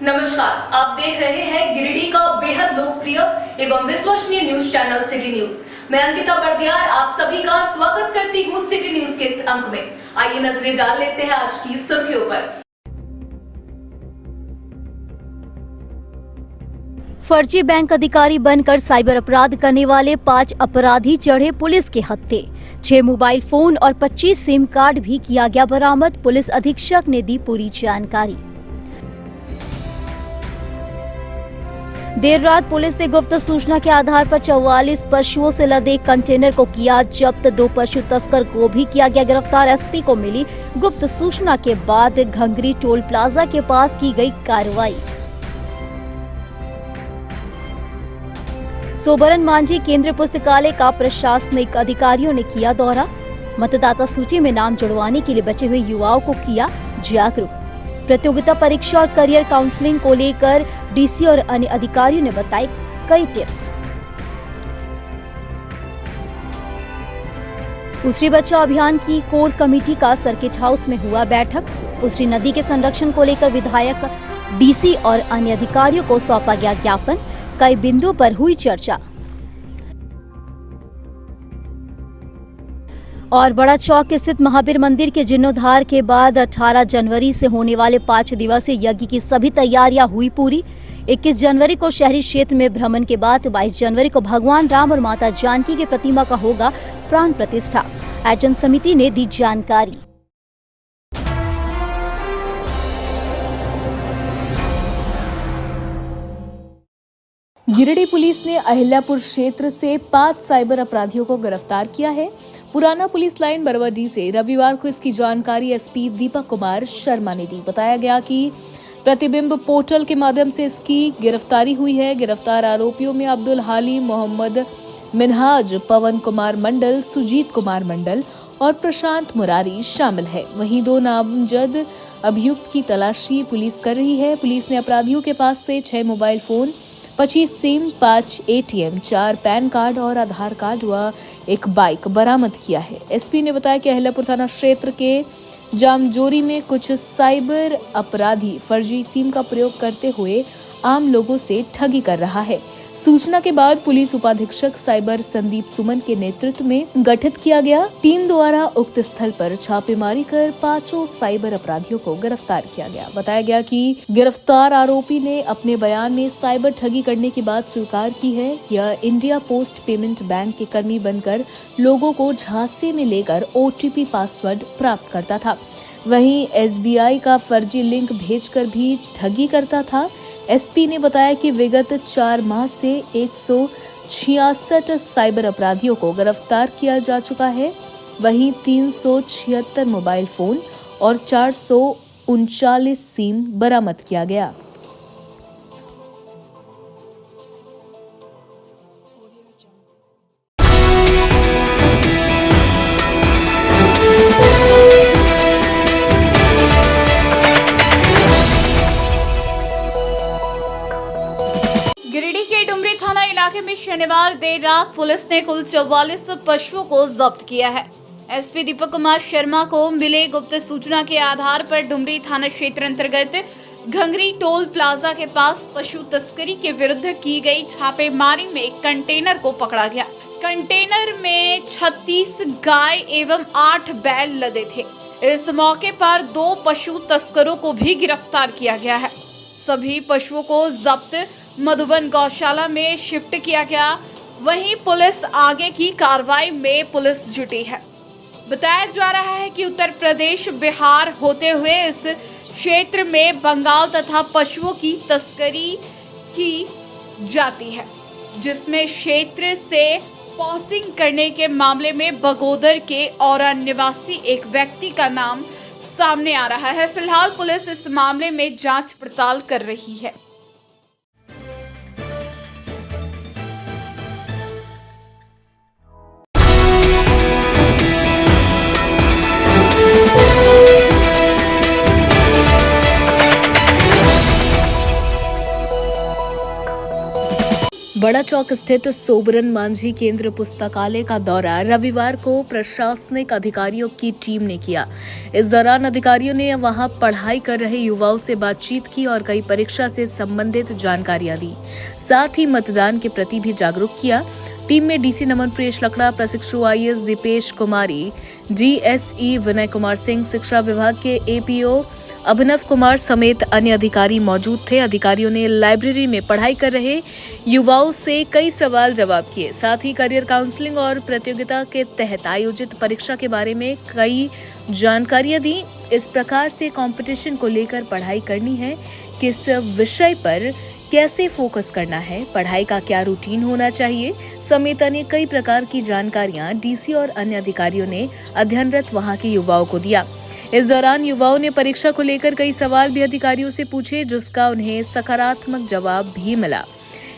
नमस्कार, आप देख रहे हैं गिरिडीह का बेहद लोकप्रिय एवं विश्वसनीय न्यूज चैनल सिटी न्यूज। मैं अंकिता बर्दियार आप सभी का स्वागत करती हूँ सिटी न्यूज के इस अंक में। आइए नजरें डाल लेते हैं आज की सुर्खियों पर। फर्जी बैंक अधिकारी बनकर साइबर अपराध करने वाले 5 अपराधी चढ़े पुलिस के हत्थे। 6 मोबाइल फोन और 25 सिम कार्ड भी किया गया बरामद। पुलिस अधीक्षक ने दी पूरी जानकारी। देर रात पुलिस ने गुप्त सूचना के आधार पर 44 पशुओं से लदे एक कंटेनर को किया जब्त। 2 पशु तस्कर को भी किया गया गिरफ्तार। एसपी को मिली गुप्त सूचना के बाद घंगरी टोल प्लाजा के पास की गई कार्रवाई। सोबरन मांझी केंद्रीय पुस्तकालय का प्रशासनिक अधिकारियों ने किया दौरा। मतदाता सूची में नाम जुड़वाने के लिए बचे हुए युवाओं को किया जागरूक। प्रतियोगिता परीक्षा और करियर काउंसलिंग को लेकर डीसी और अन्य अधिकारियों ने बताए कई टिप्स। उसरी बचाओ अभियान की कोर कमेटी का सर्किट हाउस में हुआ बैठक। उसरी नदी के संरक्षण को लेकर विधायक, डीसी और अन्य अधिकारियों को सौंपा गया ज्ञापन। कई बिंदुओं पर हुई चर्चा। और बड़ा चौक स्थित महावीर मंदिर के जीर्णोद्धार के बाद 18 जनवरी से होने वाले 5 दिवसीय यज्ञ की सभी तैयारियां हुई पूरी। 21 जनवरी को शहरी क्षेत्र में भ्रमण के बाद 22 जनवरी को भगवान राम और माता जानकी की प्रतिमा का होगा प्राण प्रतिष्ठा। आयोजन समिति ने दी जानकारी। गिरिडीह पुलिस ने अहिल्यापुर क्षेत्र से 5 साइबर अपराधियों को गिरफ्तार किया है। पुराना पुलिस लाइन बरवाडीह से रविवार को इसकी जानकारी एसपी दीपक कुमार शर्मा ने दी। बताया गया कि प्रतिबिंब पोर्टल के माध्यम से इसकी गिरफ्तारी हुई है। गिरफ्तार आरोपियों में अब्दुल हालिम, मोहम्मद मिनहाज, पवन कुमार मंडल, सुजीत कुमार मंडल और प्रशांत मुरारी शामिल है। वहीं 2 नामजद अभियुक्त की तलाशी पुलिस कर रही है। पुलिस ने अपराधियों के पास से 6 mobile phone, 25 SIM, 5 ATM, 4 pan card और आधार कार्ड व एक बाइक बरामद किया है। एसपी ने बताया कि अहिल्यापुर थाना क्षेत्र के जामजोरी में कुछ साइबर अपराधी फर्जी सिम का प्रयोग करते हुए आम लोगों से ठगी कर रहा है। सूचना के बाद पुलिस उपाधीक्षक साइबर संदीप सुमन के नेतृत्व में गठित किया गया टीम द्वारा उक्त स्थल पर छापेमारी कर 5 साइबर अपराधियों को गिरफ्तार किया गया। बताया गया कि गिरफ्तार आरोपी ने अपने बयान में साइबर ठगी करने की बात स्वीकार की है। यह इंडिया पोस्ट पेमेंट बैंक के कर्मी बनकर लोगों को झांसे में लेकर OTP पासवर्ड प्राप्त करता था। वहीं SBI का फर्जी लिंक भेजकर भी ठगी करता था। एसपी ने बताया कि विगत 4 माह से 166 साइबर अपराधियों को गिरफ्तार किया जा चुका है। वहीं 376 मोबाइल फोन और 439 सिम बरामद किया गया। गिरिडीह के डुमरी थाना इलाके में शनिवार देर रात पुलिस ने कुल 44 पशुओं को जब्त किया है। एसपी दीपक कुमार शर्मा को मिले गुप्त सूचना के आधार पर डुमरी थाना क्षेत्र अंतर्गत घंगरी टोल प्लाजा के पास पशु तस्करी के विरुद्ध की गई छापेमारी में एक कंटेनर को पकड़ा गया। कंटेनर में 36 गाय एवं 8 बैल लदे थे। इस मौके पर 2 पशु तस्करों को भी गिरफ्तार किया गया है। सभी पशुओं को जब्त मधुबन गौशाला में शिफ्ट किया गया। वहीं पुलिस आगे की कार्रवाई में पुलिस जुटी है। बताया जा रहा है कि उत्तर प्रदेश, बिहार होते हुए इस क्षेत्र में बंगाल तथा पशुओं की तस्करी की जाती है, जिसमें क्षेत्र से पॉसिंग करने के मामले में बगोदर के औरा निवासी एक व्यक्ति का नाम सामने आ रहा है। फिलहाल पुलिस इस मामले में जांच पड़ताल कर रही है। बड़ा चौक स्थित सोबरन मांझी केंद्र पुस्तकालय का दौरा रविवार को प्रशासनिक अधिकारियों की टीम ने किया। इस दौरान अधिकारियों ने वहां पढ़ाई कर रहे युवाओं से बातचीत की और कई परीक्षा से संबंधित जानकारियां दी। साथ ही मतदान के प्रति भी जागरूक किया। टीम में डीसी नमन प्रियेश लकड़ा, प्रशिक्षु आईएएस दीपेश कुमारी, डीएसई विनय कुमार सिंह, शिक्षा विभाग के एपीओ अभिनव कुमार समेत अन्य अधिकारी मौजूद थे। अधिकारियों ने लाइब्रेरी में पढ़ाई कर रहे युवाओं से कई सवाल जवाब किए। साथ ही करियर काउंसलिंग और प्रतियोगिता के तहत आयोजित परीक्षा के बारे में कई जानकारियां दी। इस प्रकार से कंपटीशन को लेकर पढ़ाई करनी है, किस विषय पर कैसे फोकस करना है, पढ़ाई का क्या रूटीन होना चाहिए समेत अन्य कई प्रकार की जानकारियां डीसी और अन्य अधिकारियों ने अध्ययनरत वहां के युवाओं को दिया। इस दौरान युवाओं ने परीक्षा को लेकर कई सवाल भी अधिकारियों से पूछे, जिसका उन्हें सकारात्मक जवाब भी मिला।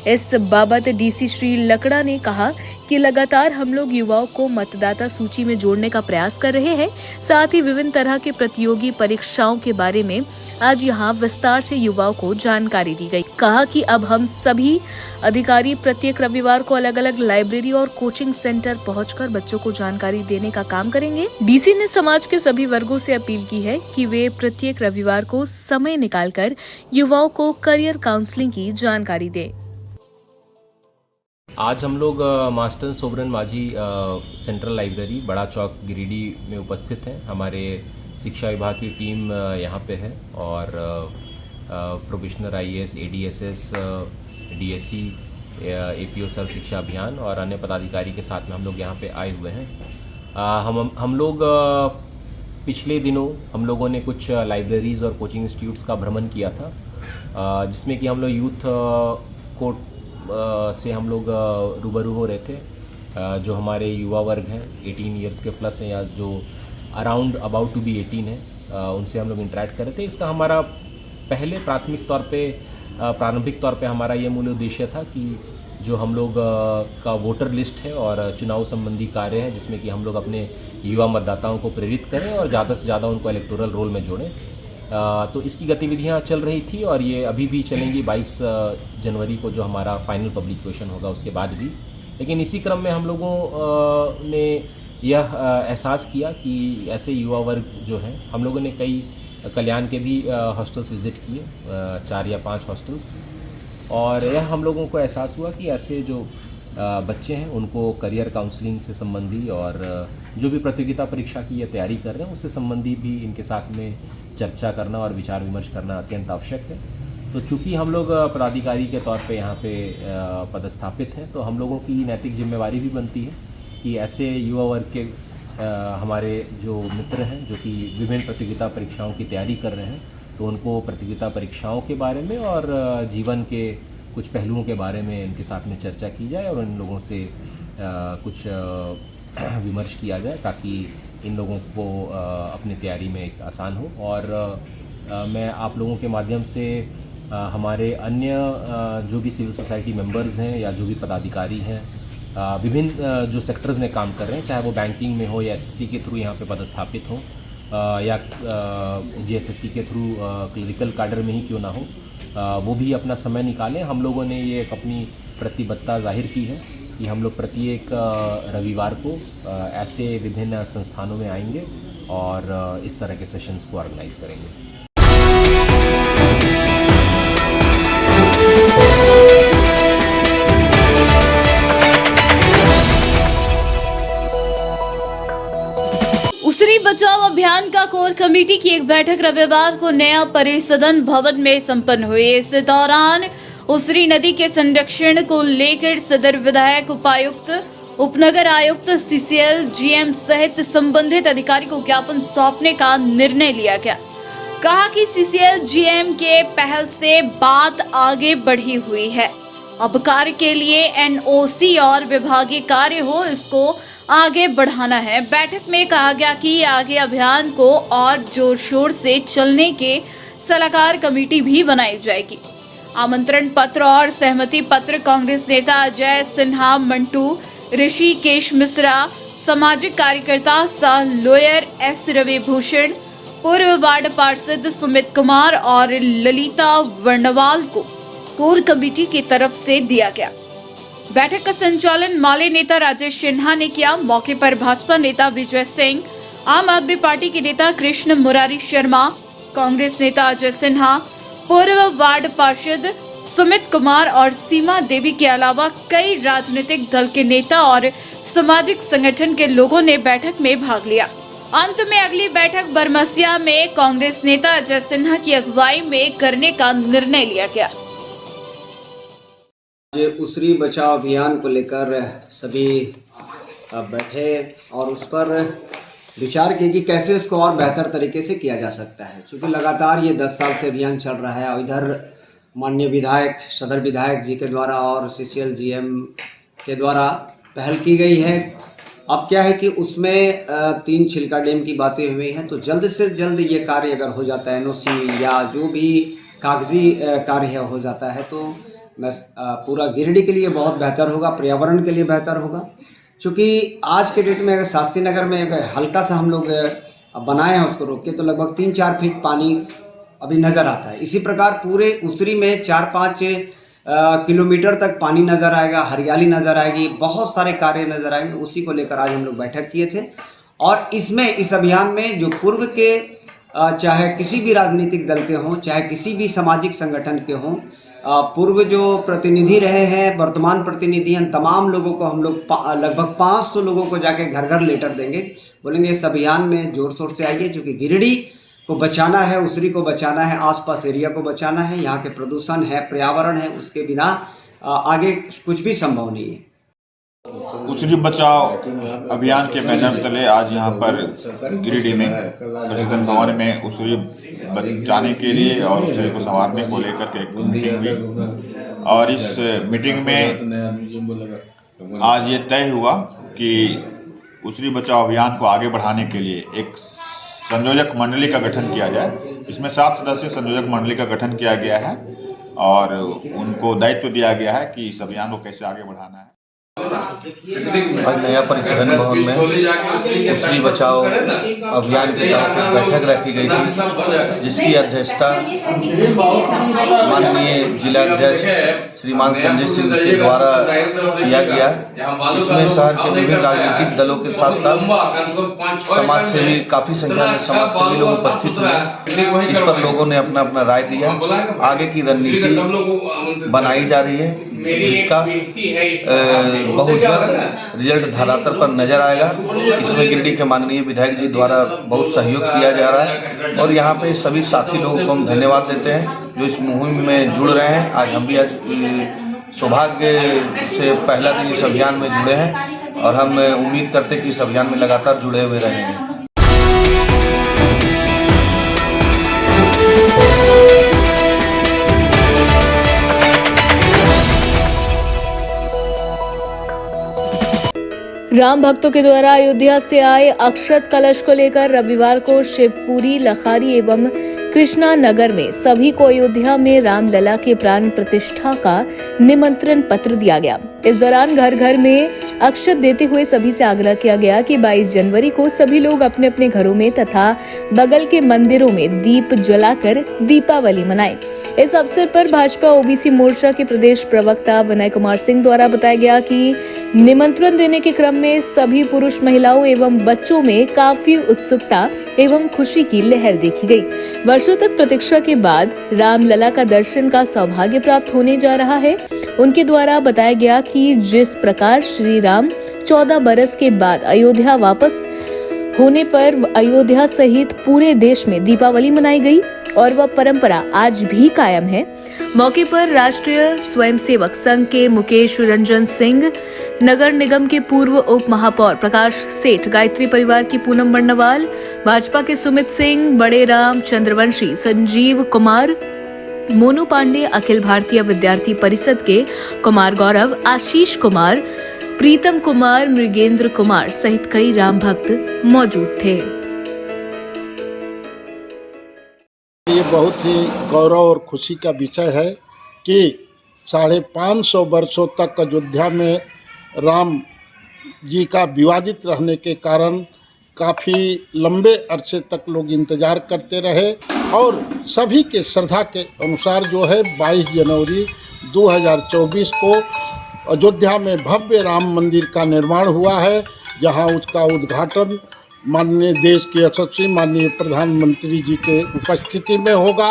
इस बाबत डीसी श्री लकड़ा ने कहा कि लगातार हम लोग युवाओं को मतदाता सूची में जोड़ने का प्रयास कर रहे हैं। साथ ही विभिन्न तरह के प्रतियोगी परीक्षाओं के बारे में आज यहाँ विस्तार से युवाओं को जानकारी दी गई। कहा कि अब हम सभी अधिकारी प्रत्येक रविवार को अलग अलग लाइब्रेरी और कोचिंग सेंटर पहुंचकर बच्चों को जानकारी देने का काम करेंगे। डीसी ने समाज के सभी वर्गों से अपील की है कि वे प्रत्येक रविवार को समय निकालकर युवाओं को करियर काउंसलिंग की जानकारी दें। आज हम लोग master Sobran Manjhi central library Bada Chowk Giridih में उपस्थित हैं। हमारे शिक्षा विभाग की टीम यहाँ पे है और probationer IAS, ADSS, DSC, APO सर्व शिक्षा अभियान और अन्य पदाधिकारी के साथ में हम लोग यहाँ पे आए हुए हैं। हम लोग पिछले दिनों हम लोगों ने कुछ लाइब्रेरीज़ और कोचिंग इंस्टीट्यूट्स का भ्रमण किया था, जिसमें कि हम लोग यूथ को से हम लोग रूबरू हो रहे थे। जो हमारे युवा वर्ग हैं 18 ईयर्स के प्लस हैं या जो अराउंड अबाउट टू बी 18 हैं, उनसे हम लोग इंटरेक्ट कर रहे थे। इसका हमारा पहले प्रारंभिक तौर पे हमारा ये मूल उद्देश्य था कि जो हम लोग का वोटर लिस्ट है और चुनाव संबंधी कार्य है, जिसमें कि हम लोग अपने युवा मतदाताओं को प्रेरित करें और ज़्यादा से ज़्यादा उनको इलेक्टोरल रोल में जोड़ें। तो इसकी गतिविधियां चल रही थी और ये अभी भी चलेंगी 22 जनवरी को जो हमारा फाइनल पब्लिकेशन होगा उसके बाद भी। लेकिन इसी क्रम में हम लोगों ने यह एहसास किया कि ऐसे युवा वर्ग जो हैं, हम लोगों ने कई कल्याण के भी हॉस्टल्स विज़िट किए, 4 या 5 हॉस्टल्स, और यह हम लोगों को एहसास हुआ कि ऐसे जो बच्चे हैं उनको करियर काउंसलिंग से संबंधी और जो भी प्रतियोगिता परीक्षा की ये तैयारी कर रहे हैं उससे संबंधी भी इनके साथ में चर्चा करना और विचार विमर्श करना अत्यंत आवश्यक है। तो चूँकि हम लोग पदाधिकारी के तौर पे यहाँ पे पदस्थापित हैं, तो हम लोगों की नैतिक जिम्मेवारी भी बनती है कि ऐसे युवा वर्ग के हमारे जो मित्र हैं जो कि विभिन्न प्रतियोगिता परीक्षाओं की तैयारी कर रहे हैं, तो उनको प्रतियोगिता परीक्षाओं के बारे में और जीवन के कुछ पहलुओं के बारे में इनके साथ में चर्चा की जाए और इन लोगों से कुछ विमर्श किया जाए ताकि इन लोगों को अपनी तैयारी में एक आसान हो। और मैं आप लोगों के माध्यम से हमारे अन्य जो भी सिविल सोसाइटी मेंबर्स हैं या जो भी पदाधिकारी हैं विभिन्न जो सेक्टर्स में काम कर रहे हैं, चाहे वो बैंकिंग में हो या एसएससी के थ्रू यहाँ पे पदस्थापित हो या जीएसएससी के थ्रू क्लरिकल कैडर में ही क्यों ना हो, वो भी अपना समय निकालें। हम लोगों ने ये एक अपनी प्रतिबद्धता जाहिर की है कि हम लोग प्रत्येक रविवार को ऐसे विभिन्न संस्थानों में आएंगे और इस तरह के सेशंस को ऑर्गेनाइज करेंगे। उसरी बचाव अभियान का कोर कमेटी की एक बैठक रविवार को नया परिसदन भवन में संपन्न हुई। इस दौरान उसरी नदी के संरक्षण को लेकर सदर विधायक, उपायुक्त, उपनगर आयुक्त, सीसीएल, जीएम सहित संबंधित अधिकारी को ज्ञापन सौंपने का निर्णय लिया गया। कहा कि सीसीएल, जीएम के पहल से बात आगे बढ़ी हुई है। अब कार्य के लिए एनओसी और विभागीय कार्य हो, इसको आगे बढ़ाना है। बैठक में कहा गया कि आगे अभियान को और जोर शोर से चलने के सलाहकार कमेटी भी बनाई जाएगी। आमंत्रण पत्र और सहमति पत्र कांग्रेस नेता अजय सिन्हा, मंटू, ऋषिकेश मिश्रा, सामाजिक कार्यकर्ता सह लॉयर एस रविभूषण, पूर्व वार्ड पार्षद सुमित कुमार और ललिता वर्णवाल को कोर कमेटी की तरफ से दिया गया। बैठक का संचालन माले नेता राजेश सिन्हा ने किया। मौके पर भाजपा नेता विजय सिंह, आम आदमी पार्टी के नेता कृष्ण मुरारी शर्मा, कांग्रेस नेता अजय सिन्हा, पूर्व वार्ड पार्षद सुमित कुमार और सीमा देवी के अलावा कई राजनीतिक दल के नेता और सामाजिक संगठन के लोगों ने बैठक में भाग लिया। अंत में अगली बैठक बरमसिया में कांग्रेस नेता अजय सिन्हा की अगुवाई में करने का निर्णय लिया गया। उसरी बचाव अभियान को लेकर सभी बैठे और उस पर विचार किया कि कैसे इसको और बेहतर तरीके से किया जा सकता है, क्योंकि लगातार ये 10 साल से अभियान चल रहा है और इधर माननीय विधायक, सदर विधायक जी के द्वारा और CCL GM के द्वारा पहल की गई है। अब क्या है कि उसमें 3 छिलका डैम की बातें हुई हैं, तो जल्द से जल्द ये कार्य अगर हो जाता है, NOC या जो भी कागजी कार्य हो जाता है, तो मैं पूरा गिरिडीह के लिए बहुत बेहतर होगा, पर्यावरण के लिए बेहतर होगा। क्योंकि आज के डेट में अगर शास्त्री नगर में अगर हल्का सा हम लोग बनाए हैं उसको रोक के, तो लगभग 3-4 फीट पानी अभी नज़र आता है। इसी प्रकार पूरे उसरी में 4-5 किलोमीटर तक पानी नज़र आएगा, हरियाली नज़र आएगी, बहुत सारे कार्य नज़र आएंगे। उसी को लेकर आज हम लोग बैठक किए थे और इसमें इस अभियान में जो पूर्व के चाहे किसी भी राजनीतिक दल के हों, चाहे किसी भी सामाजिक संगठन के हों, पूर्व जो प्रतिनिधि रहे हैं, वर्तमान प्रतिनिधि हैं, तमाम लोगों को हम लोग लगभग 500 लोगों को जाके घर घर लेटर देंगे, बोलेंगे इस अभियान में जोर शोर से आइए, क्योंकि गिरिडीह को बचाना है, उसरी को बचाना है, आसपास एरिया को बचाना है। यहाँ के प्रदूषण है, पर्यावरण है, उसके बिना आगे कुछ भी संभव नहीं है। उसरी बचाव अभियान के बैनर तले आज यहाँ पर गिरिडीह में प्रेसिडेंट भवन में उसरी बचाने के लिए और उसरी को संवारने को लेकर के एक मीटिंग हुई और इस मीटिंग में आज ये तय हुआ कि उसरी बचाव अभियान को आगे बढ़ाने के लिए एक संयोजक मंडली का गठन किया जाए। इसमें 7 सदस्यीय संयोजक मंडली का गठन किया गया है और उनको दायित्व दिया गया है कि इस अभियान को कैसे आगे बढ़ाना है। आज नया परिसदन भवन में उसरी बचाओ अभियान के तहत बैठक रखी गई थी, जिसकी अध्यक्षता माननीय जिला अध्यक्ष श्रीमान संजय सिंह के द्वारा किया गया। इसमें शहर के विभिन्न राजनीतिक दलों के साथ साथ समाज सेवी, काफी संख्या में समाज सेवी लोग उपस्थित हुए। इस पर लोगों ने अपना अपना राय दिया। आगे की रणनीति बनाई जा रही है, जिसका बहुत जल्द रिजल्ट धरातल पर नजर आएगा। इसमें गिरिडीह के माननीय विधायक जी द्वारा बहुत सहयोग किया जा रहा है और यहाँ पे सभी साथी लोगों को हम धन्यवाद देते हैं जो इस मुहिम में जुड़ रहे हैं। आज हम भी सौभाग्य से पहला दिन इस अभियान में जुड़े हैं और हम उम्मीद करते हैं कि इस अभियान में लगातार जुड़े हुए रहेंगे। राम भक्तों के द्वारा अयोध्या से आए अक्षत कलश को लेकर रविवार को शिवपुरी, लखारी एवं कृष्णा नगर में सभी को अयोध्या में रामलला के प्राण प्रतिष्ठा का निमंत्रण पत्र दिया गया। इस दौरान घर घर में अक्षत देते हुए सभी से आग्रह किया गया कि 22 जनवरी को सभी लोग अपने अपने घरों में तथा बगल के मंदिरों में दीप जलाकर दीपावली मनाएं। इस अवसर पर भाजपा ओबीसी मोर्चा के प्रदेश प्रवक्ता विनय कुमार सिंह द्वारा बताया गया कि निमंत्रण देने के क्रम में सभी पुरुष, महिलाओं एवं बच्चों में काफी उत्सुकता एवं खुशी की लहर देखी गई। वर्षों तक प्रतीक्षा के बाद रामलला का दर्शन का सौभाग्य प्राप्त होने जा रहा है। उनके द्वारा बताया गया कि जिस प्रकार श्री राम 14 बरस के बाद अयोध्या वापस होने पर अयोध्या सहित पूरे देश में दीपावली मनाई गई और वह परंपरा आज भी कायम है। मौके पर राष्ट्रीय स्वयंसेवक संघ के मुकेश रंजन सिंह, नगर निगम के पूर्व उप महापौर प्रकाश सेठ, गायत्री परिवार की पूनम बर्नवाल, भाजपा के सुमित सिंह, बड़े राम चंद्रवंशी, संजीव कुमार, मोनू पांडे, अखिल भारतीय विद्यार्थी परिषद के कुमार गौरव, आशीष कुमार, प्रीतम कुमार, मृगेंद्र कुमार सहित कई राम भक्त मौजूद थे। ये बहुत ही गौरव और खुशी का विषय है कि 550 वर्षों तक अयोध्या में राम जी का विवादित रहने के कारण काफ़ी लंबे अरसे तक लोग इंतज़ार करते रहे और सभी के श्रद्धा के अनुसार जो है 22 जनवरी 2024 को अयोध्या में भव्य राम मंदिर का निर्माण हुआ है, जहां उसका उद्घाटन माननीय देश के यशस्वी माननीय प्रधानमंत्री जी के उपस्थिति में होगा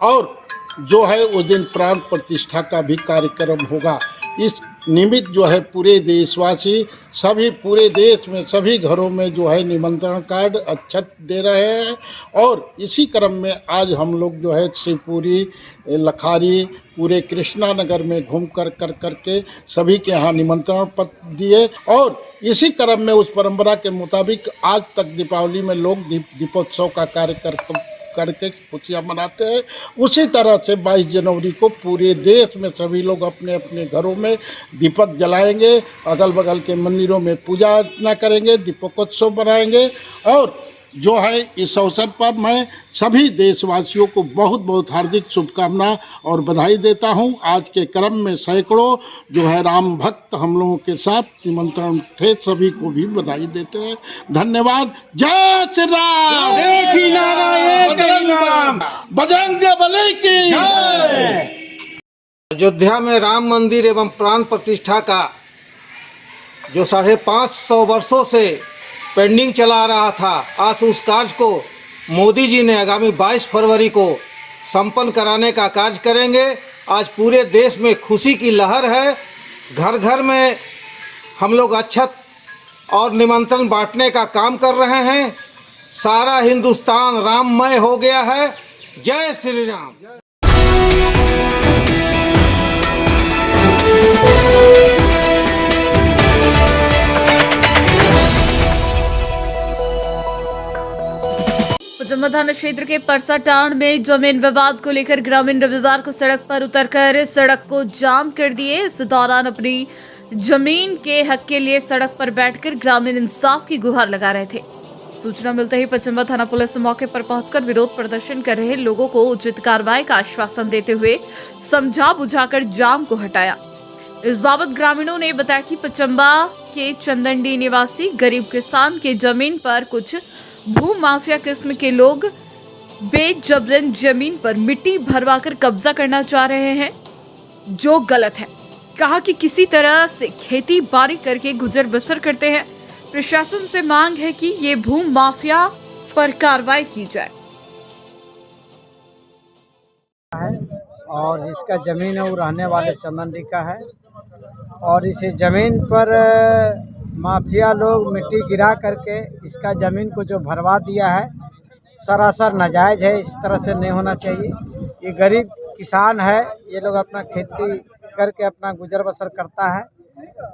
और जो है उस दिन प्राण प्रतिष्ठा का भी कार्यक्रम होगा। इस निमित्त जो है पूरे देशवासी सभी पूरे देश में सभी घरों में जो है निमंत्रण कार्ड अक्षत दे रहे हैं और इसी क्रम में आज हम लोग जो है शिवपुरी, लखारी, पूरे कृष्णा नगर में घूम कर के सभी के यहाँ निमंत्रण पत्र दिए और इसी क्रम में उस परंपरा के मुताबिक आज तक दीपावली में लोग दीपोत्सव का कार्यक्रम करके खुशियाँ मनाते हैं। उसी तरह से 22 जनवरी को पूरे देश में सभी लोग अपने अपने घरों में दीपक जलाएंगे, अगल बगल के मंदिरों में पूजा अर्चना करेंगे, दीपोत्सव बनाएंगे और जो है इस अवसर पर मैं सभी देशवासियों को बहुत बहुत हार्दिक शुभकामना और बधाई देता हूं। आज के क्रम में सैकड़ों जो है राम भक्त हम लोगों के साथ निमंत्रण थे, सभी को भी बधाई देते हैं। धन्यवाद। जय श्री राम, बजरंगबली की जय। अयोध्या में राम मंदिर एवं प्राण प्रतिष्ठा का जो 550 वर्षों से पेंडिंग चला रहा था, आज उस कार्य को मोदी जी ने आगामी 22 फरवरी को संपन्न कराने का कार्य करेंगे। आज पूरे देश में खुशी की लहर है। घर घर में हम लोग अक्षत और निमंत्रण बांटने का काम कर रहे हैं। सारा हिंदुस्तान राममय हो गया है। जय श्री राम। पचम्बा थाना क्षेत्र के परसा टांड में जमीन विवाद को लेकर ग्रामीण रविवार को सड़क पर उतरकर सड़क को जाम कर दिए। इस दौरान अपनी जमीन के हक के लिए सड़क पर बैठकर ग्रामीण इंसाफ की गुहार लगा रहे थे। सूचना मिलते ही पचम्बा थाना पुलिस मौके पर पहुंचकर विरोध प्रदर्शन कर रहे लोगों को उचित कार्रवाई का आश्वासन देते हुए समझा बुझाकर जाम को हटाया। इस बाबत ग्रामीणों ने बताया कि पचम्बा के चंदनडी निवासी गरीब किसान के जमीन पर कुछ भू माफिया किस्म के लोग बेजबरन जमीन पर मिट्टी भरवाकर कब्जा करना चाह रहे हैं, जो गलत है। कहा कि किसी तरह से खेती बाड़ी करके गुजर बसर करते हैं। प्रशासन से मांग है कि ये भू माफिया पर कार्रवाई की जाए। और जिसका जमीन है वो रहने वाले चंदनडी का है और इस जमीन पर माफिया लोग मिट्टी गिरा करके इसका ज़मीन को जो भरवा दिया है सरासर नाजायज़ है। इस तरह से नहीं होना चाहिए। ये गरीब किसान है, ये लोग अपना खेती करके अपना गुजर बसर करता है।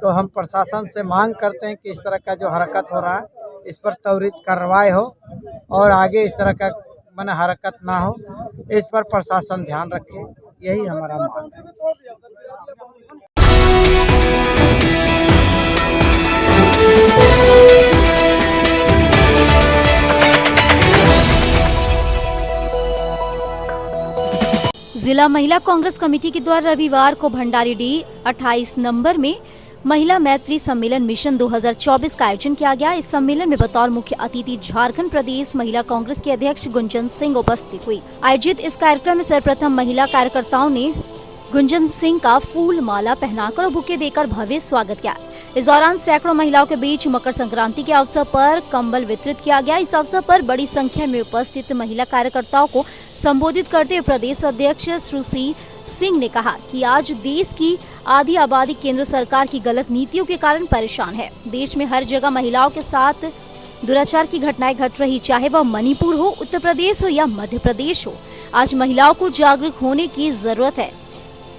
तो हम प्रशासन से मांग करते हैं कि इस तरह का जो हरकत हो रहा है इस पर त्वरित कार्रवाई हो और आगे इस तरह का हरकत ना हो, इस पर प्रशासन ध्यान रखे। यही हमारा मांग है। जिला महिला कांग्रेस कमेटी के द्वारा रविवार को भंडारीडीह 28 नंबर में महिला मैत्री सम्मेलन मिशन 2024 का आयोजन किया गया। इस सम्मेलन में बतौर मुख्य अतिथि झारखंड प्रदेश महिला कांग्रेस के अध्यक्ष गुंजन सिंह उपस्थित हुई। आयोजित इस कार्यक्रम में सर्वप्रथम महिला कार्यकर्ताओं ने गुंजन सिंह का फूल माला पहनाकर और बुके देकर भव्य स्वागत किया। इस दौरान सैकड़ों महिलाओं के बीच मकर संक्रांति के अवसर पर कंबल वितरित किया गया। इस अवसर पर बड़ी संख्या में उपस्थित महिला कार्यकर्ताओं को संबोधित करते हुए प्रदेश अध्यक्ष सुश्री सिंह ने कहा कि आज देश की आधी आबादी केंद्र सरकार की गलत नीतियों के कारण परेशान है। देश में हर जगह महिलाओं के साथ दुराचार की घटनाएं घट रही, चाहे वह मणिपुर हो, उत्तर प्रदेश हो या मध्य प्रदेश हो। आज महिलाओं को जागरूक होने की जरूरत है।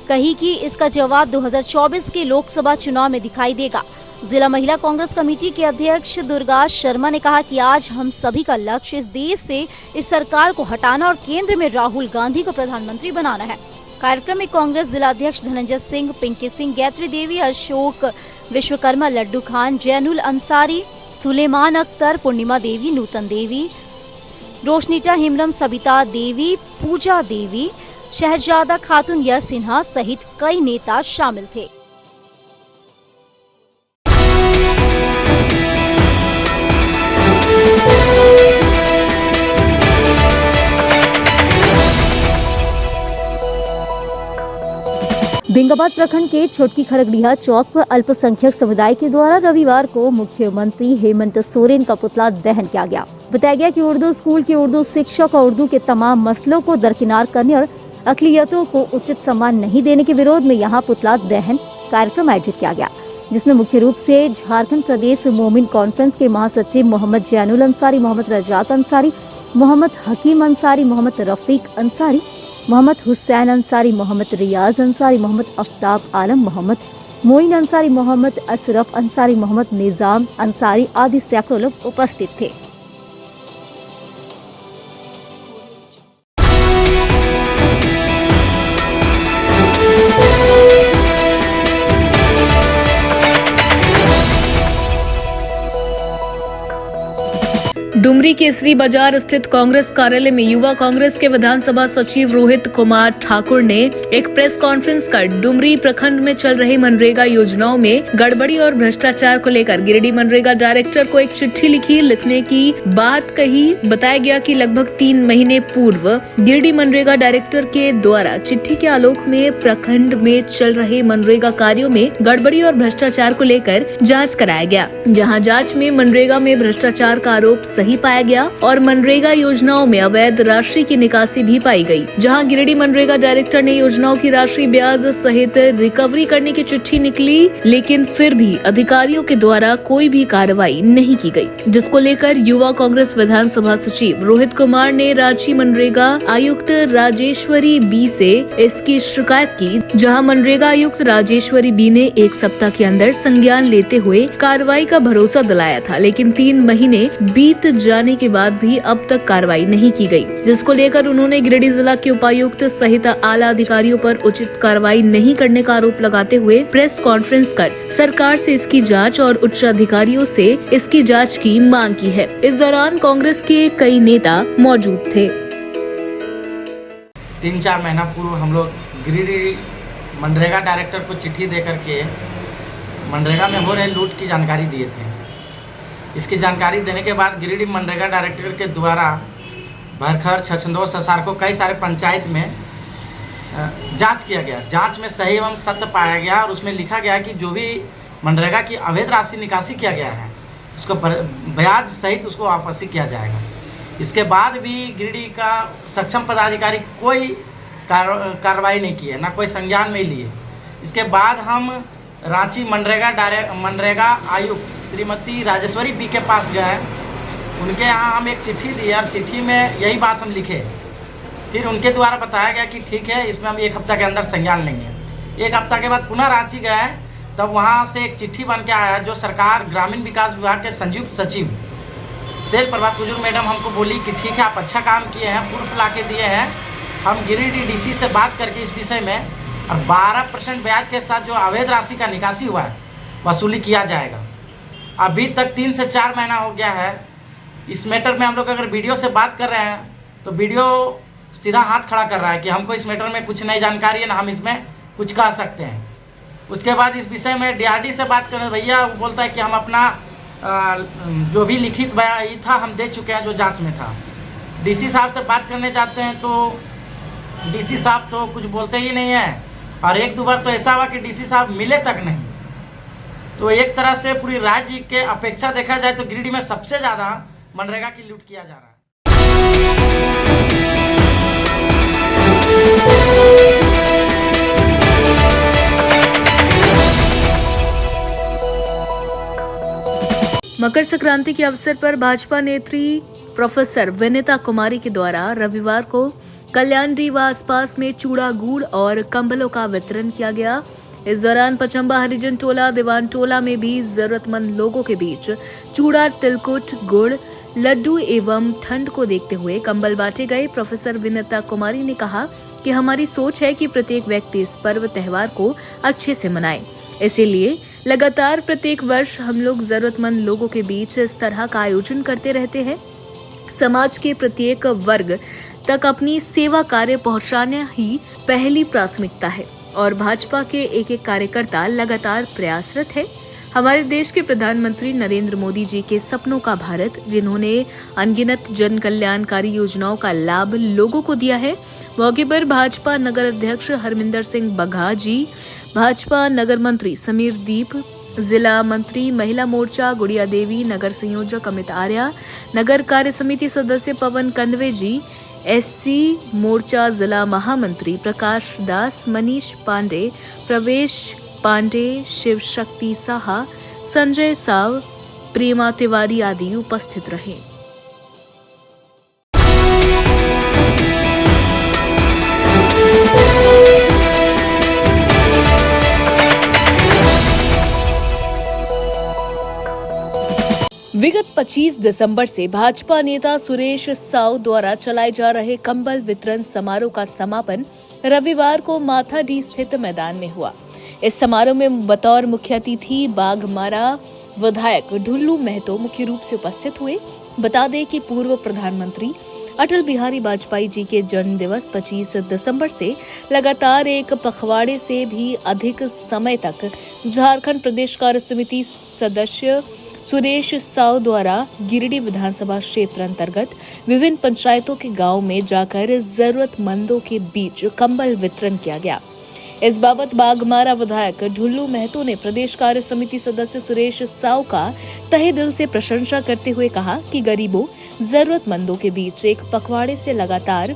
कही कि इसका जवाब 2024 के लोकसभा चुनाव में दिखाई देगा। जिला महिला कांग्रेस कमेटी के अध्यक्ष दुर्गा शर्मा ने कहा कि आज हम सभी का लक्ष्य इस देश से इस सरकार को हटाना और केंद्र में राहुल गांधी को प्रधानमंत्री बनाना है। कार्यक्रम में कांग्रेस जिला अध्यक्ष धनंजय सिंह, पिंकी सिंह, गायत्री देवी, अशोक विश्वकर्मा, लड्डू खान, जैनुल अंसारी, सुलेमान अख्तर, पूर्णिमा देवी, नूतन देवी, रोशनीटा हिमरम, सबिता देवी, पूजा देवी, शहजादा खातून, यर सिन्हा सहित कई नेता शामिल थे। भिंगाबाद प्रखंड के छोटकी खरगड़िया चौक पर अल्पसंख्यक समुदाय के द्वारा रविवार को मुख्यमंत्री हेमंत सोरेन का पुतला दहन किया गया। बताया गया कि उर्दू स्कूल के उर्दू शिक्षक और उर्दू के तमाम मसलों को दरकिनार करने और अक़लियतों को उचित सम्मान नहीं देने के विरोध में यहाँ पुतला दहन कार्यक्रम आयोजित किया गया, जिसमें मुख्य रूप से झारखंड प्रदेश मोमिन कॉन्फ्रेंस के महासचिव मोहम्मद जैनुल अंसारी, मोहम्मद रजाक अंसारी, मोहम्मद हकीम अंसारी, मोहम्मद रफीक अंसारी, मोहम्मद हुसैन अंसारी, मोहम्मद रियाज अंसारी, मोहम्मद आफ्ताब आलम, मोहम्मद मोइन अंसारी, मोहम्मद अशरफ अंसारी, मोहम्मद निजाम अंसारी आदि सैकड़ों लोग उपस्थित थे। डुमरी केसरी बाजार स्थित कांग्रेस कार्यालय में युवा कांग्रेस के विधानसभा सचिव रोहित कुमार ठाकुर ने एक प्रेस कॉन्फ्रेंस कर डुमरी प्रखंड में चल रही मनरेगा योजनाओं में गड़बड़ी और भ्रष्टाचार को लेकर गिरिडीह मनरेगा डायरेक्टर को एक चिट्ठी लिखी। लिखने की बात कही। बताया गया कि लगभग 3 महीने पूर्व गिरिडीह मनरेगा डायरेक्टर के द्वारा चिट्ठी के आलोक में प्रखंड में चल रहे मनरेगा कार्यों में गड़बड़ी और भ्रष्टाचार को लेकर जाँच कराया गया, जहाँ जाँच में मनरेगा में भ्रष्टाचार का आरोप सही पाया गया और मनरेगा योजनाओं में अवैध राशि की निकासी भी पाई गई। जहां गिरिडीह मनरेगा डायरेक्टर ने योजनाओं की राशि ब्याज सहित रिकवरी करने की चिट्ठी निकली, लेकिन फिर भी अधिकारियों के द्वारा कोई भी कार्रवाई नहीं की गई, जिसको लेकर युवा कांग्रेस विधानसभा सचिव रोहित कुमार ने रांची मनरेगा आयुक्त राजेश्वरी बी से इसकी शिकायत की, जहाँ मनरेगा आयुक्त राजेश्वरी बी ने 1 सप्ताह के अंदर संज्ञान लेते हुए कार्रवाई का भरोसा दिलाया था, लेकिन 3 महीने बीत जाने के बाद भी अब तक कार्रवाई नहीं की गई, जिसको लेकर उन्होंने गिरिडीह जिला के उपायुक्त सहित आला अधिकारियों पर उचित कार्रवाई नहीं करने का आरोप लगाते हुए प्रेस कॉन्फ्रेंस कर सरकार से इसकी जांच और उच्च अधिकारियों से इसकी जांच की मांग की है। इस दौरान कांग्रेस के कई नेता मौजूद थे। 3-4 महीना पूर्व हम लोग गिरिडीह मनरेगा डायरेक्टर को चिट्ठी दे करके मनरेगा में हो रहे लूट की जानकारी दिए थे। इसकी जानकारी देने के बाद गिरिडीह मनरेगा डायरेक्टर के द्वारा भरखर, छछंदो, ससार को कई सारे पंचायत में जांच किया गया। जांच में सही एवं सत्य पाया गया और उसमें लिखा गया कि जो भी मनरेगा की अवैध राशि निकासी किया गया है उसको ब्याज सहित उसको वापसी किया जाएगा। इसके बाद भी गिरिडीह का सक्षम पदाधिकारी कोई कार्रवाई नहीं की है, ना कोई संज्ञान में लिए। इसके बाद हम रांची मनरेगा आयुक्त श्रीमती राजेश्वरी बी के पास गए। उनके यहाँ हम एक चिट्ठी दी और चिट्ठी में यही बात हम लिखे। फिर उनके द्वारा बताया गया कि ठीक है, इसमें हम 1 हफ्ता के अंदर संज्ञान लेंगे। 1 हफ्ता के बाद पुनः रांची गए, तब वहाँ से एक चिट्ठी बन के आया जो सरकार ग्रामीण विकास विभाग के संयुक्त सचिव सेल प्रभा कुजूर मैडम हमको बोली कि ठीक है, आप अच्छा काम किए हैं, प्रूफ ला के दिए हैं, हम गिरिडीह डीसी से बात करके इस विषय में और 12% ब्याज के साथ जो अवैध राशि का निकासी हुआ है वसूली किया जाएगा। अभी तक 3 से 4 महीना हो गया है। इस मैटर में हम लोग अगर वीडियो से बात कर रहे हैं तो वीडियो सीधा हाथ खड़ा कर रहा है कि हमको इस मैटर में कुछ नई जानकारी है ना हम इसमें कुछ कह सकते हैं। उसके बाद इस विषय में डीआरडी से बात करें, भैया वो बोलता है कि हम अपना जो भी लिखित बयान था हम दे चुके हैं जो जांच में था। डीसी साहब से बात करने जाते हैं तो डीसी साहब तो कुछ बोलते ही नहीं है और 1-2 बार तो ऐसा हुआ कि डीसी साहब मिले तक नहीं। तो एक तरह से पूरी राज्य के अपेक्षा देखा जाए तो गिरिडीह में सबसे ज़्यादा मनरेगा की लूट किया जा रहा है। मकर संक्रांति के अवसर पर भाजपा नेत्री प्रोफेसर विनीता कुमारी के द्वारा रविवार को कल्याणडी व आसपास में चूड़ा, गुड़ और कंबलों का वितरण किया गया। इस दौरान पचम्बा हरिजन टोला, दीवान टोला में भी जरूरतमंद लोगों के बीच चूड़ा, तिलकुट, गुड़, लड्डू एवं ठंड को देखते हुए कंबल बांटे गए। प्रोफेसर विनीता कुमारी ने कहा कि हमारी सोच है कि प्रत्येक व्यक्ति इस पर्व त्योहार को अच्छे से मनाए, इसीलिए लगातार प्रत्येक वर्ष हम लोग जरूरतमंद लोगों के बीच इस तरह का आयोजन करते रहते हैं। समाज के प्रत्येक वर्ग तक अपनी सेवा कार्य पहुंचाना ही पहली प्राथमिकता है और भाजपा के एक कार्यकर्ता लगातार प्रयासरत है। हमारे देश के प्रधानमंत्री नरेंद्र मोदी जी के सपनों का भारत, जिन्होंने अनगिनत जन कल्याणकारी योजनाओं का लाभ लोगों को दिया है। मौके पर भाजपा नगर अध्यक्ष हरमिंदर सिंह बघा जी, भाजपा नगर मंत्री समीर दीप, जिला मंत्री महिला मोर्चा गुड़िया देवी, नगर संयोजक अमित आर्या, नगर कार्य समिति सदस्य पवन कंदवे जी, एससी मोर्चा जिला महामंत्री प्रकाश दास, मनीष पांडे, प्रवेश पांडे, शिव शक्ति साहा, संजय साव, प्रेमा तिवारी आदि उपस्थित रहे। विगत 25 दिसंबर से भाजपा नेता सुरेश साव द्वारा चलाए जा रहे कंबल वितरण समारोह का समापन रविवार को माथाडी स्थित मैदान में हुआ। इस समारोह में बतौर मुख्य अतिथि बाघमारा विधायक ढुल्लू महतो मुख्य रूप से उपस्थित हुए। बता दें कि पूर्व प्रधानमंत्री अटल बिहारी वाजपेयी जी के जन्म दिवस 25 दिसंबर से लगातार एक पखवाड़े से भी अधिक समय तक झारखंड प्रदेश कार्य समिति सदस्य सुरेश साव द्वारा गिरिडीह विधानसभा क्षेत्र अंतर्गत विभिन्न पंचायतों के गांव में जाकर जरूरतमंदों के बीच कंबल वितरण किया गया। इस बाबत बाघमारा विधायक ढुल्लू महतो ने प्रदेश कार्य समिति सदस्य सुरेश साव का तहे दिल से प्रशंसा करते हुए कहा कि गरीबों जरूरतमंदों के बीच एक पखवाड़े से लगातार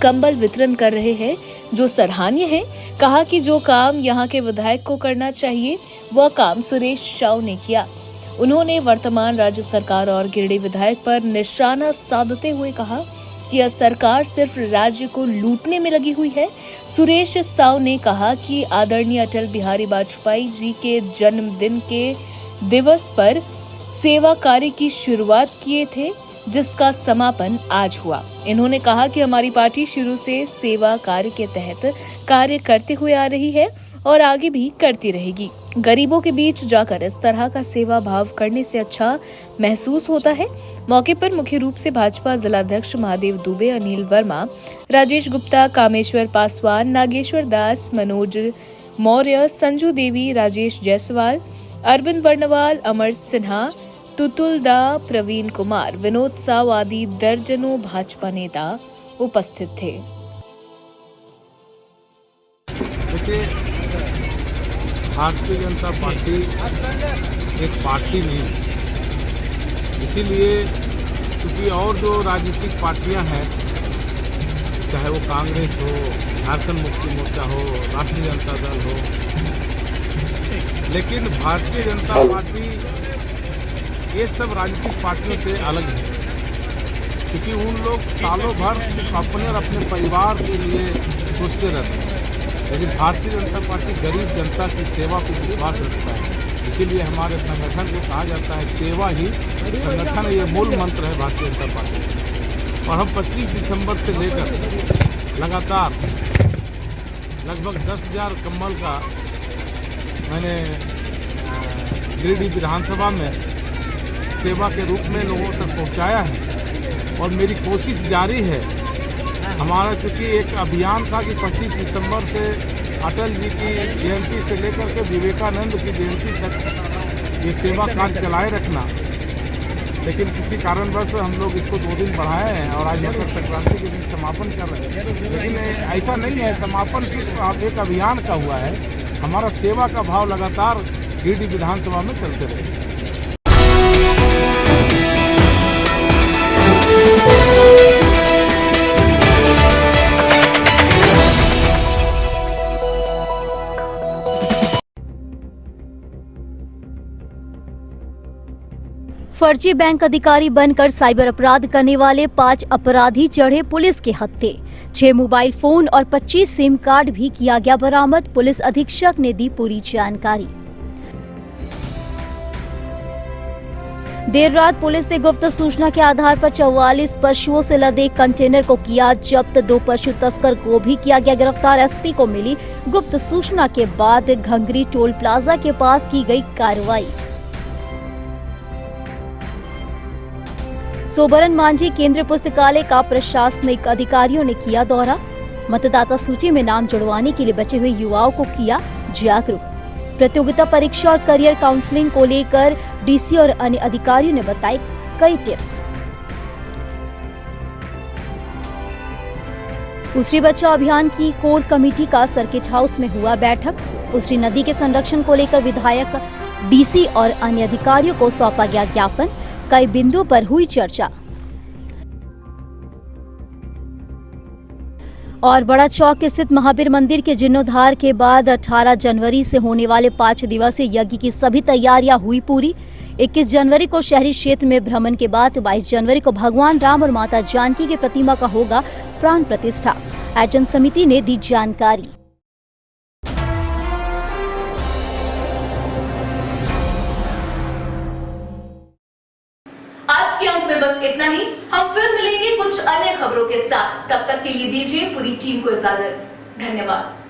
कंबल वितरण कर रहे हैं, जो सराहनीय है। कहा कि जो काम यहां के विधायक को करना चाहिए वह काम सुरेश साव ने किया। उन्होंने वर्तमान राज्य सरकार और गिरिडीह विधायक पर निशाना साधते हुए कहा कि यह सरकार सिर्फ राज्य को लूटने में लगी हुई है। सुरेश साव ने कहा कि आदरणीय अटल बिहारी वाजपेयी जी के जन्मदिन के दिवस पर सेवा कार्य की शुरुआत किए थे, जिसका समापन आज हुआ। इन्होंने कहा कि हमारी पार्टी शुरू से सेवा कार्य के तहत कार्य करते हुए आ रही है और आगे भी करती रहेगी। गरीबों के बीच जाकर इस तरह का सेवा भाव करने से अच्छा महसूस होता है। मौके पर मुख्य रूप से भाजपा जिलाध्यक्ष महादेव दुबे, अनिल वर्मा, राजेश गुप्ता, कामेश्वर पासवान, नागेश्वर दास, मनोज मौर्य, संजू देवी, राजेश जायसवाल, अरविंद वर्णवाल, अमर सिन्हा, तुतुलदा, प्रवीण कुमार, विनोद साव आदि दर्जनों भाजपा नेता उपस्थित थे। भारतीय जनता पार्टी एक पार्टी नहीं, इसीलिए क्योंकि और जो राजनीतिक पार्टियां हैं, चाहे वो कांग्रेस हो, झारखंड मुक्ति मोर्चा हो, राष्ट्रीय जनता दल हो, लेकिन भारतीय जनता पार्टी ये सब राजनीतिक पार्टियों से अलग है, क्योंकि उन लोग सालों भर सिर्फ अपने और अपने परिवार के लिए सोचते रहते हैं, लेकिन भारतीय जनता पार्टी गरीब जनता की सेवा को विश्वास रखता है। इसीलिए हमारे संगठन को कहा जाता है सेवा ही संगठन, ये मूल मंत्र है भारतीय जनता पार्टी। और हम 25 दिसंबर से लेकर लगातार लगभग 10,000 कंबल का मैंने गिरिडीह विधानसभा में सेवा के रूप में लोगों तक पहुंचाया है और मेरी कोशिश जारी है। हमारा चूँकि एक अभियान था कि 25 दिसंबर से अटल जी की जयंती से लेकर के विवेकानंद की जयंती तक ये सेवा कार्य चलाए रखना, लेकिन किसी कारणवश हम लोग इसको 2 दिन बढ़ाए हैं और आज मकर संक्रांति के दिन समापन कर रहे हैं। लेकिन ऐसा नहीं है, समापन सिर्फ एक अभियान का हुआ है। हमारा सेवा का भाव लगातार गिरिडीह विधानसभा में चलते रहे। फर्जी बैंक अधिकारी बनकर साइबर अपराध करने वाले 5 अपराधी चढ़े पुलिस के हत्थे। 6 मोबाइल फोन और 25 सिम कार्ड भी किया गया बरामद। पुलिस अधीक्षक ने दी पूरी जानकारी। देर रात पुलिस ने गुप्त सूचना के आधार पर 44 पशुओं से लदे कंटेनर को किया जब्त। 2 पशु तस्कर को भी किया गया गिरफ्तार। एसपी को मिली गुप्त सूचना के बाद घंगरी टोल प्लाजा के पास की गई कार्रवाई। सोबरन मांझी केंद्रीय पुस्तकालय का प्रशासनिक अधिकारियों ने किया दौरा। मतदाता सूची में नाम जुड़वाने के लिए बचे हुए युवाओं को किया जागरूक। प्रतियोगिता परीक्षा और करियर काउंसलिंग को लेकर डीसी और अन्य अधिकारियों ने बताई कई टिप्स। उसरी बचाओ अभियान की कोर कमेटी का सर्किट हाउस में हुआ बैठक। उसरी नदी के संरक्षण को लेकर विधायक, डीसी और अन्य अधिकारियों को सौंपा गया ज्ञापन। कई बिंदुओं पर हुई चर्चा। और बड़ा चौक स्थित महावीर मंदिर के जीर्णोद्धार के बाद 18 जनवरी से होने वाले 5 दिवसीय यज्ञ की सभी तैयारियां हुई पूरी। 21 जनवरी को शहरी क्षेत्र में भ्रमण के बाद 22 जनवरी को भगवान राम और माता जानकी की प्रतिमा का होगा प्राण प्रतिष्ठा। आयोजन समिति ने दी जानकारी। आज के अंक में बस इतना ही। हम फिर मिलेंगे कुछ अन्य खबरों के साथ। तब तक के लिए दीजिए पूरी टीम को इजाजत। धन्यवाद।